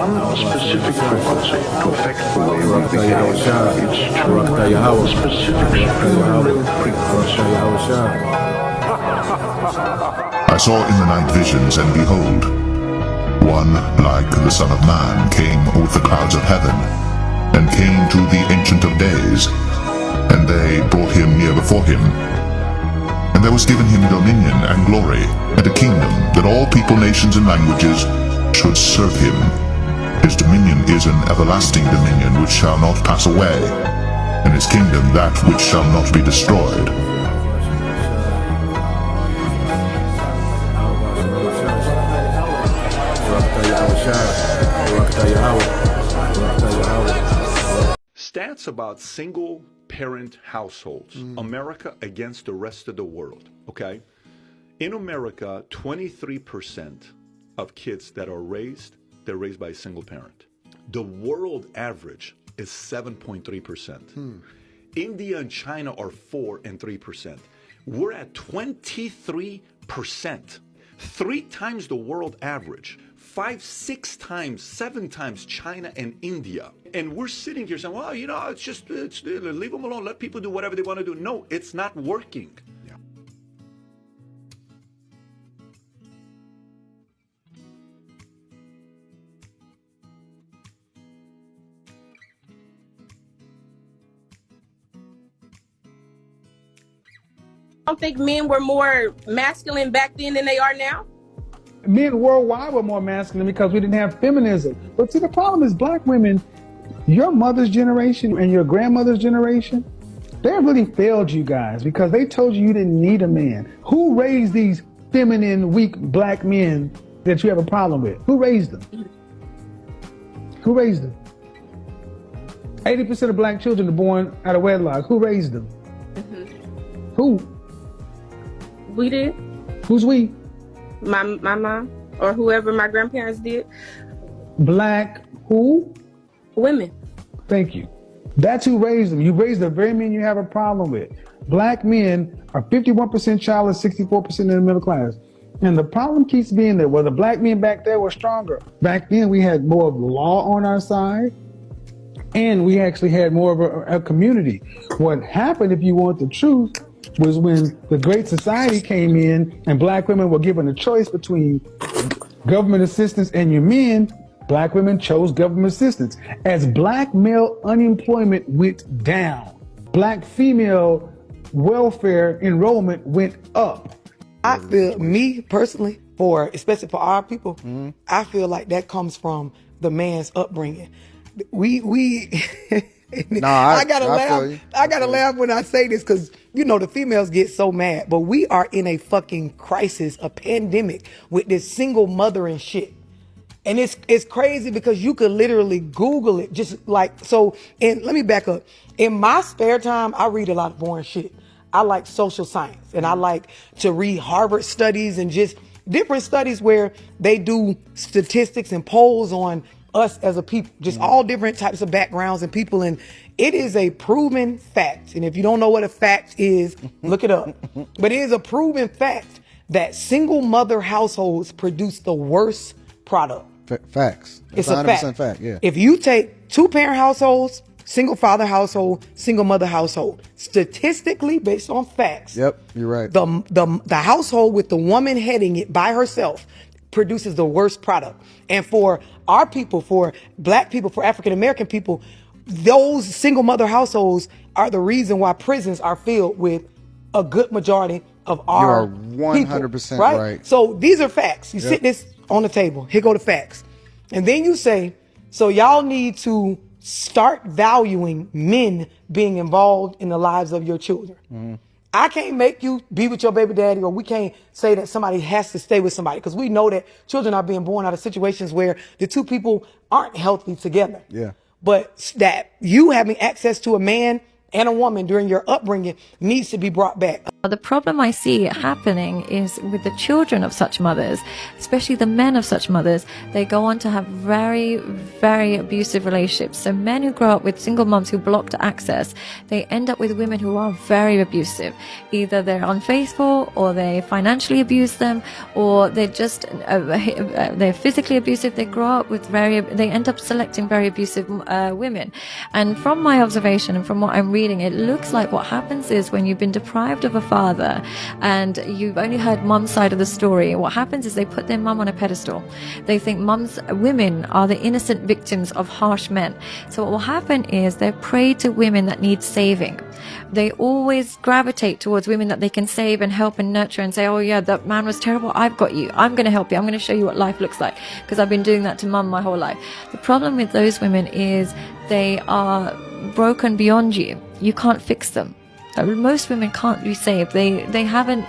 one specific frequency to affect the way we behave. It's true. One specific subliminal frequency. I saw in the night visions, and behold, one like the Son of Man came with the clouds of heaven, and came to the Ancient of Days, and they brought him near before him. And there was given him dominion and glory, and a kingdom, that all people, nations, and languages should serve him. His dominion is an everlasting dominion which shall not pass away, and his kingdom that which shall not be destroyed. Stats about single parent households, America against the rest of the world, okay? In America, 23% of kids that are raised, they're raised by a single parent. The world average is 7.3%. India and China are 4 and 3%. We're at 23%, 3 times the world average. 5, 6 times, 7 times China and India. And we're sitting here saying, well, you know, it's leave them alone. Let people do whatever they want to do. No, it's not working. Yeah. I don't think men were more masculine back then than they are now. Men worldwide were more masculine because we didn't have feminism. But see, the problem is black women, your mother's generation and your grandmother's generation, they really failed you guys because they told you you didn't need a man. Who raised these feminine, weak black men that you have a problem with? Who raised them? Who raised them? 80% of black children are born out of wedlock. Who raised them? Who? We did. Who's we? My mom or whoever my grandparents did. Black who? Women. Thank you. That's who raised them. You raised the very men you have a problem with. Black men are 51% childless, 64% in the middle class. And the problem keeps being that, well, the black men back there were stronger. Back then we had more of the law on our side, and we actually had more of a community. What happened, if you want the truth, was when the Great Society came in and black women were given a choice between government assistance and your men, black women chose government assistance. As black male unemployment went down, black female welfare enrollment went up. I feel, me personally, especially for our people, I feel like that comes from the man's upbringing. I gotta laugh. I gotta laugh when I say this because, you know, the females get so mad, but we are in a fucking crisis, a pandemic with this single mother and shit. And it's crazy because you could literally Google it just like, so, and let me back up. In my spare time, I read a lot of boring shit. I like social science and I like to read Harvard studies and just different studies where they do statistics and polls on us as a people, just all different types of backgrounds and people. And it is a proven fact. And if you don't know what a fact is, look it up. But it is a proven fact that single mother households produce the worst product. Facts. It's a 100% fact. Yeah. If you take 2-parent households, single father household, single mother household, statistically based on facts. Yep, you're right. The household with the woman heading it by herself produces the worst product. And for our people, for black people, for African American people, those single mother households are the reason why prisons are filled with a good majority of our You are 100% people, right. So these are facts. You sit this on the table. Here go the facts. And then you say, so y'all need to start valuing men being involved in the lives of your children. I can't make you be with your baby daddy, or we can't say that somebody has to stay with somebody, because we know that children are being born out of situations where the two people aren't healthy together. Yeah. But that you having access to a man and a woman during your upbringing needs to be brought back. The problem I see happening is with the children of such mothers, especially the men of such mothers, they go on to have very, very abusive relationships. So men who grow up with single moms who blocked access, they end up with women who are very abusive. Either they're unfaithful, or they financially abuse them, or they're just, they're physically abusive. They grow up with they end up selecting very abusive women. And from my observation and from what I'm reading, it looks like what happens is when you've been deprived of a father and you've only heard mum's side of the story, what happens is they put their mum on a pedestal. They think women are the innocent victims of harsh men. So what will happen is they're prey to women that need saving. They always gravitate towards women that they can save and help and nurture and say, oh yeah, that man was terrible, I've got you, I'm going to help you, I'm going to show you what life looks like, because I've been doing that to mum my whole life. The problem with those women is they are broken beyond you. You can't fix them. Most women can't be saved. They haven't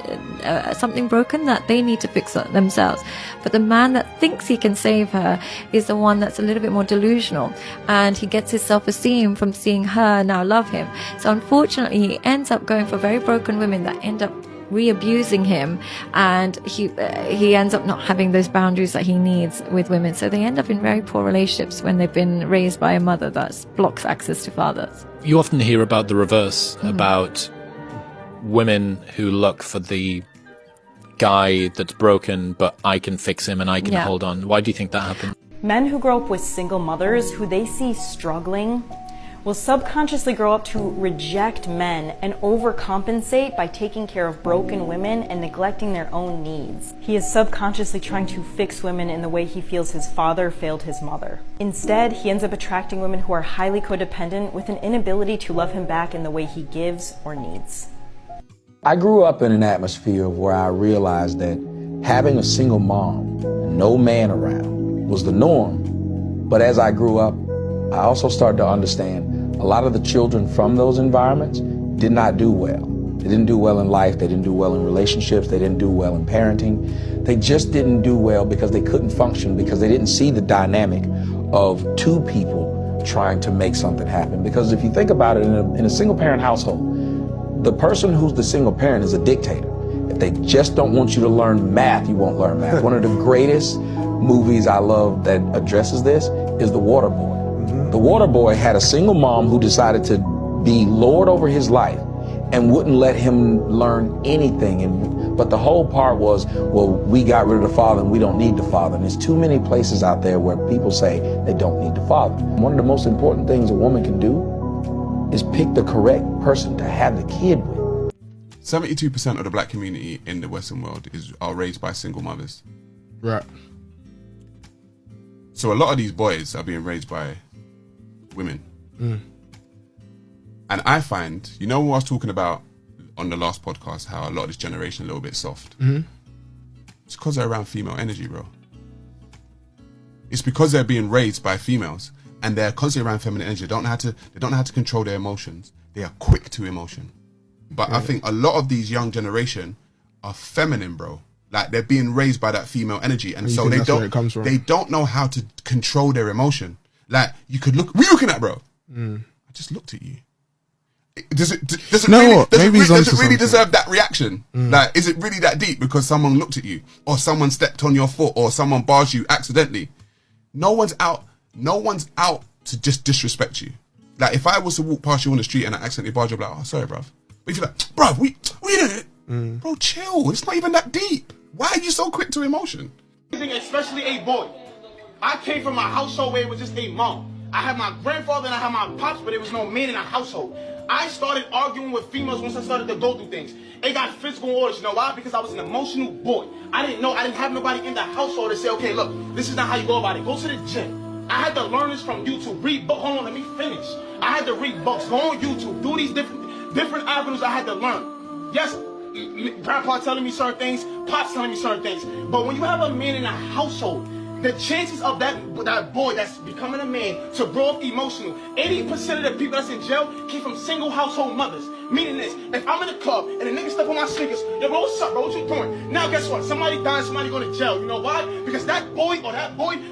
something broken that they need to fix themselves. But the man that thinks he can save her is the one that's a little bit more delusional, and he gets his self-esteem from seeing her now love him. So unfortunately, he ends up going for very broken women that end up re-abusing him, and he ends up not having those boundaries that he needs with women. So they end up in very poor relationships when they've been raised by a mother that blocks access to fathers. You often hear about the reverse, about women who look for the guy that's broken, but I can fix him and I can hold on. Why do you think that happens? Men who grow up with single mothers who they see struggling will subconsciously grow up to reject men and overcompensate by taking care of broken women and neglecting their own needs. He is subconsciously trying to fix women in the way he feels his father failed his mother. Instead, he ends up attracting women who are highly codependent with an inability to love him back in the way he gives or needs. I grew up in an atmosphere where I realized that having a single mom, no man around, was the norm. But as I grew up, I also started to understand a lot of the children from those environments did not do well. They didn't do well in life, they didn't do well in relationships, they didn't do well in parenting. They just didn't do well because they couldn't function, because they didn't see the dynamic of two people trying to make something happen. Because if you think about it, in a single parent household, the person who's the single parent is a dictator. If they just don't want you to learn math, you won't learn math. One of the greatest movies I love that addresses this is The Waterboy. The Waterboy had a single mom who decided to be lord over his life and wouldn't let him learn anything. But the whole part was, well, we got rid of the father and we don't need the father. And there's too many places out there where people say they don't need the father. One of the most important things a woman can do is pick the correct person to have the kid with. 72% of the black community in the Western world are raised by single mothers. Right. So a lot of these boys are being raised by women. And I find, you know what I was talking about on the last podcast, how a lot of this generation a little bit soft. It's because they're around female energy, bro. It's because they're being raised by females and they're constantly around feminine energy. They don't know how to control their emotions. They are quick to emotion. But I think a lot of these young generation are feminine, bro. Like, they're being raised by that female energy, and so they don't know how to control their emotion. Like, you could look, what are you looking at, bro? I just looked at you. Does it really deserve that reaction? Like, is it really that deep because someone looked at you, or someone stepped on your foot, or someone barged you accidentally? No one's out to just disrespect you. Like, if I was to walk past you on the street and I accidentally barged you, I'd be like, oh, sorry, bruv. But if you're like, bruv, what you doing? Bro, chill. It's not even that deep. Why are you so quick to emotion? Especially a boy. I came from a household where it was just a mom. I had my grandfather and I had my pops, but there was no man in the household. I started arguing with females once I started to go through things. It got physical orders. You know why? Because I was an emotional boy. I didn't have nobody in the household to say, okay, look, this is not how you go about it. Go to the gym. I had to learn this from YouTube. Read books. Hold on, let me finish. I had to read books. Go on YouTube. Do these different avenues I had to learn. Yes, grandpa telling me certain things, pops telling me certain things. But when you have a man in a household, the chances of that boy that's becoming a man to grow up emotional, 80% of the people that's in jail came from single household mothers. Meaning this, if I'm in a club and a nigga step on my sneakers, yo, bro, what's up, bro? What you doing? Now guess what? Somebody died, somebody going to jail. You know why? Because that boy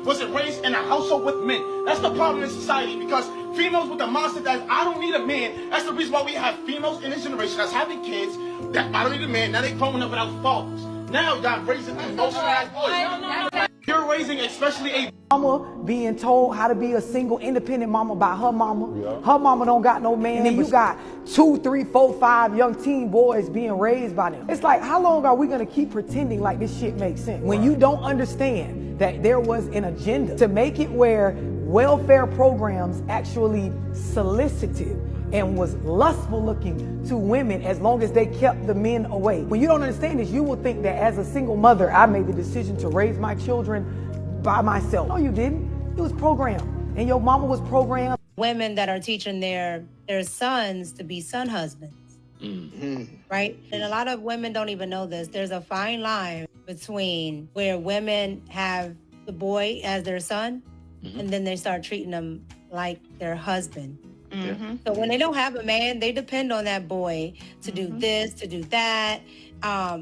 wasn't raised in a household with men. That's the problem in society, because Females with the mindset that I don't need a man. That's the reason why we have females in this generation that's having kids that I don't need a man. Now they growing up without fathers. Now y'all raising emotionalized boys. You're raising especially a mama being told how to be a single, independent mama by her mama. Yeah. Her mama don't got no man. And then you got 2, 3, 4, 5 young teen boys being raised by them. It's like, how long are we gonna keep pretending like this shit makes sense when you don't understand that there was an agenda to make it where welfare programs actually solicited and was lustful looking to women as long as they kept the men away. When you don't understand this, you will think that as a single mother, I made the decision to raise my children by myself. No, you didn't. It was programmed. And your mama was programmed. Women that are teaching their sons to be son husbands, right? And a lot of women don't even know this. There's a fine line between where women have the boy as their son, and then they start treating them like their husband. So when they don't have a man, they depend on that boy to do this, to do that.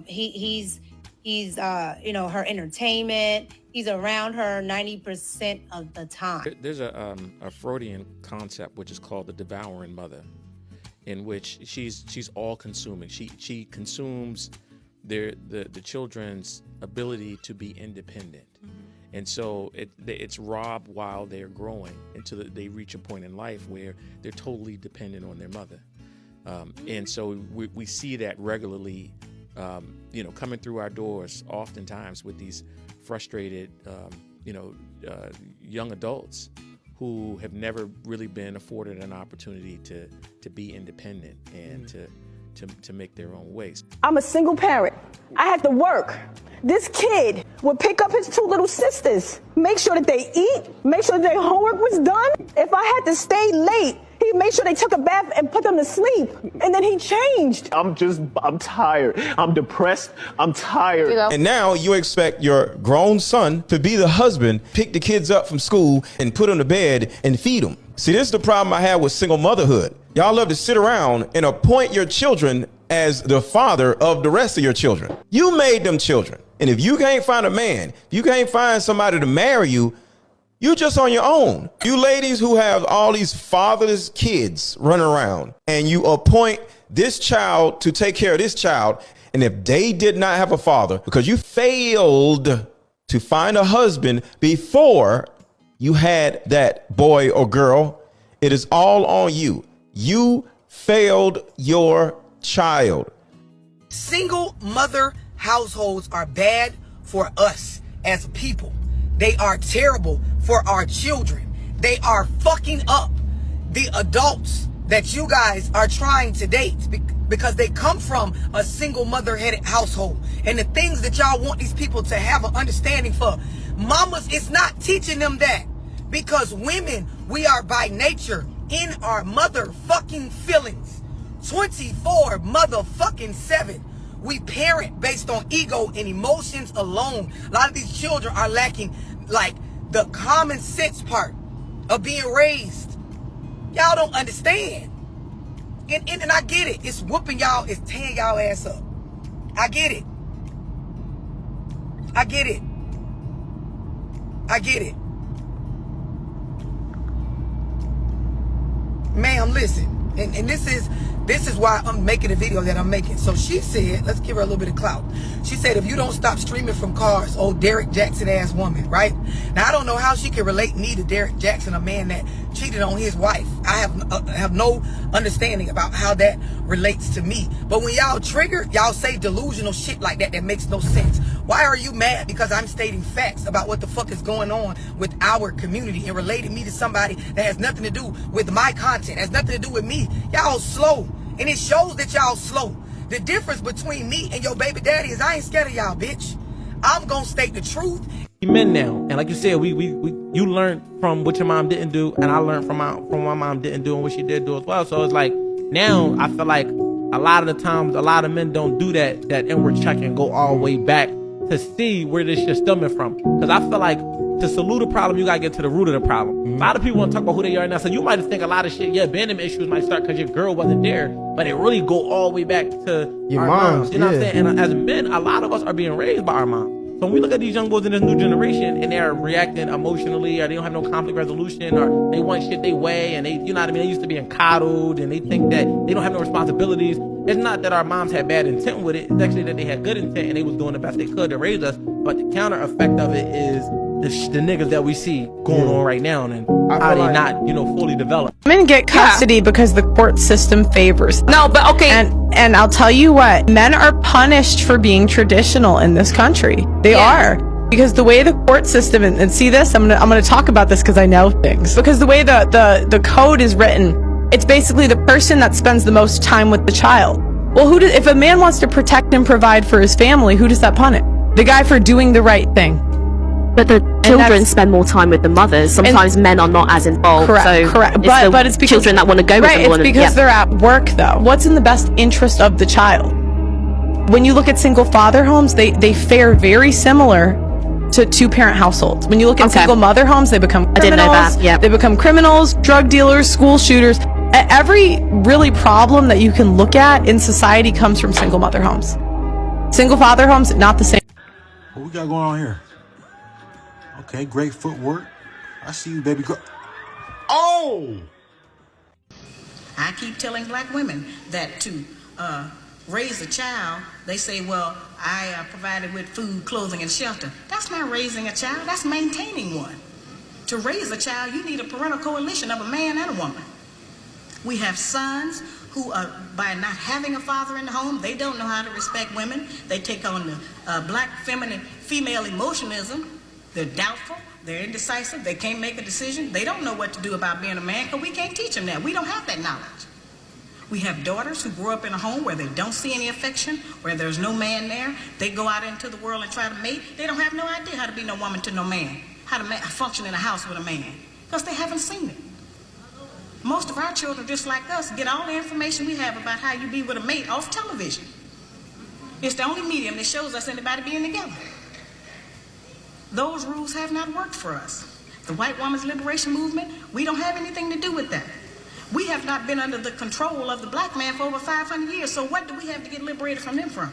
He's you know, her entertainment. He's around her 90% of the time. There's a Freudian concept which is called the devouring mother, in which she's all consuming. She consumes the children's ability to be independent. And so it's robbed while they're growing until they reach a point in life where they're totally dependent on their mother. And so we see that regularly, you know, coming through our doors oftentimes with these frustrated, young adults who have never really been afforded an opportunity to be independent and to make their own ways. I'm a single parent. I had to work. This kid would pick up his 2 little sisters, make sure that they eat, make sure that their homework was done. If I had to stay late, he'd make sure they took a bath and put them to sleep. And then he changed. I'm tired. I'm depressed. I'm tired. And now you expect your grown son to be the husband, pick the kids up from school and put them to bed and feed them. See, this is the problem I have with single motherhood. Y'all love to sit around and appoint your children as the father of the rest of your children. You made them children. And if you can't find a man, if you can't find somebody to marry you, you're just on your own. You ladies who have all these fatherless kids running around and you appoint this child to take care of this child. And if they did not have a father because you failed to find a husband before you had that boy or girl, it is all on you. You failed your child. Single mother households are bad for us as people. They are terrible for our children. They are fucking up the adults that you guys are trying to date because they come from a single mother-headed household. And the things that y'all want these people to have an understanding for, mamas, it's not teaching them that. Because women, we are by nature in our motherfucking feelings. 24 motherfucking 7. We parent based on ego and emotions alone. A lot of these children are lacking like the common sense part of being raised. Y'all don't understand. And I get it. It's whooping y'all. It's tearing y'all ass up. I get it. I get it. I get it. Ma'am, listen. And this is why I'm making the video that I'm making. So she said, let's give her a little bit of clout. She said, if you don't stop streaming from cars, old Derek Jackson ass woman, right? Now, I don't know how she can relate me to Derek Jackson, a man that cheated on his wife. I have no understanding about how that relates to me. But when y'all trigger, y'all say delusional shit like that makes no sense. Why are you mad? Because I'm stating facts about what the fuck is going on with our community and relating me to somebody that has nothing to do with my content, has nothing to do with me. Y'all slow. And it shows that y'all slow. The difference between me and your baby daddy is I ain't scared of y'all, bitch. I'm gonna state the truth. Men now, and like you said, you learned from what your mom didn't do, and I learned from my mom didn't do and what she did do as well. So it's like now I feel like a lot of the times a lot of men don't do that inward check and go all the way back to see where this shit's stemming from. Because I feel like to salute a problem, you gotta get to the root of the problem. A lot of people want to talk about who they are now, so you might think a lot of shit, abandonment issues might start because your girl wasn't there, but it really go all the way back to your our moms. You know what I'm saying? And as men, a lot of us are being raised by our moms. So when we look at these young boys in this new generation and they're reacting emotionally, or they don't have no conflict resolution, or they want shit they way, and they, you know what I mean, they used to being coddled, and they think that they don't have no responsibilities. It's not that our moms had bad intent with it. It's actually that they had good intent and they was doing the best they could to raise us. But the counter effect of it is the niggas that we see going on right now, and how they not, you know, fully developed. Men get custody because the court system favors them. No, but okay. And I'll tell you what, men are punished for being traditional in this country. They are. Because the way the court system, and see this, I'm gonna talk about this because I know things. Because the way the code is written, it's basically the person that spends the most time with the child. Well, if a man wants to protect and provide for his family, who does that punish? The guy for doing the right thing. But the children spend more time with the mothers. Sometimes men are not as involved. Correct, correct. But it's because children that want to go with them. It's because they're at work, though. What's in the best interest of the child? When you look at single father homes, they fare very similar to two-parent households. When you look at single mother homes, they become criminals. I didn't know that. Yep. They become criminals, drug dealers, school shooters. Every really problem that you can look at in society comes from single mother homes. Single father homes, not the same. What we got going on here? Okay, great footwork. I see you, baby girl. Oh! I keep telling black women that to raise a child, they say, well, I provided with food, clothing, and shelter. That's not raising a child, that's maintaining one. To raise a child, you need a parental coalition of a man and a woman. We have sons who, by not having a father in the home, they don't know how to respect women. They take on the black female emotionalism. They're doubtful, they're indecisive, they can't make a decision. They don't know what to do about being a man because we can't teach them that. We don't have that knowledge. We have daughters who grow up in a home where they don't see any affection, where there's no man there. They go out into the world and try to mate. They don't have no idea how to be no woman to no man, how to function in a house with a man, because they haven't seen it. Most of our children, just like us, get all the information we have about how you be with a mate off television. It's the only medium that shows us anybody being together. Those rules have not worked for us. The white woman's liberation movement, we don't have anything to do with that. We have not been under the control of the black man for over 500 years, so what do we have to get liberated from them from?